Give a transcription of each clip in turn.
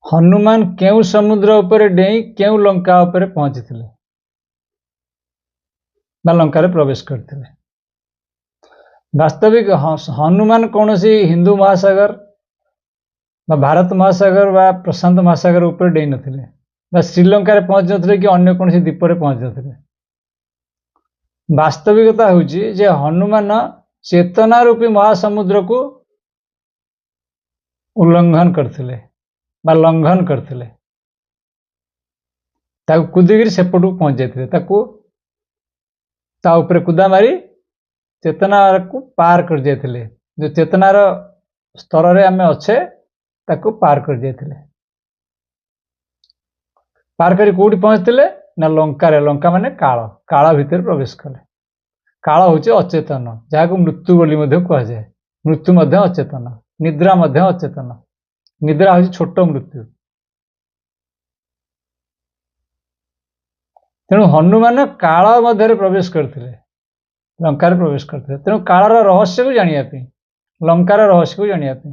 हनुमान केउ समुद्र उपरे डेई केउ लंका उपरे पहुंची लंका प्रवेश करते। वास्तविक हनुमान कौन सी हिंदू महासागर भारत महासागर व प्रशांत महासागर ऊपर डेई नथिले श्रीलंका पहुंच नथिले कि अन्य कौन द्वीप में पहुंच नथिले। वास्तविकता होची जे हनुमान चेतना रूपी महासमुद्र को उल्लंघन करथिले बा लंघन करथिले ताकू कुदिगिरी सेपटू पहुंच जाते ताकू ता ऊपर कुदा मारी चेतना को पार कर जाते जो चेतनार स्तर रे आमे अच्छे ताकू पार कर जाते पार करी कोठी पहुंचते ना लंका रे लंका माने काल काला भितर प्रवेश कले काल होचे अचेतन जहाँ मृत्यु बोली मध्य कहा जाए मृत्यु मध्य अचेतन निद्रा मध्य अचेतन निद्रा होची छोट मृत्यु तेणु हनुमान काल मध्य प्रवेश करते लंका प्रवेश करते तेणु कालर रहस्य को जानापी लंकार रहस्य को जानापी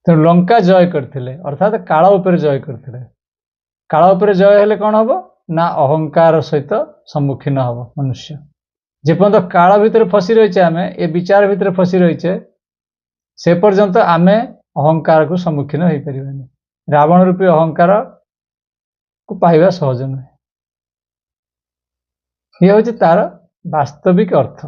तेणु लंका जय करते अर्थात काल उपर जय करते काल उपर जय हेले कौन हम ना अहंकार सहित सम्मुखीन हम मनुष्य जेपर्यंत काल भितर फसी रही आम ए विचार भितर फसी रही से पर्यंत आम अहंकार को सम्मुखीन हो पार रावण रूपी अहंकार को पाइबा सहज नुहे ये हूँ तार वास्तविक अर्थ।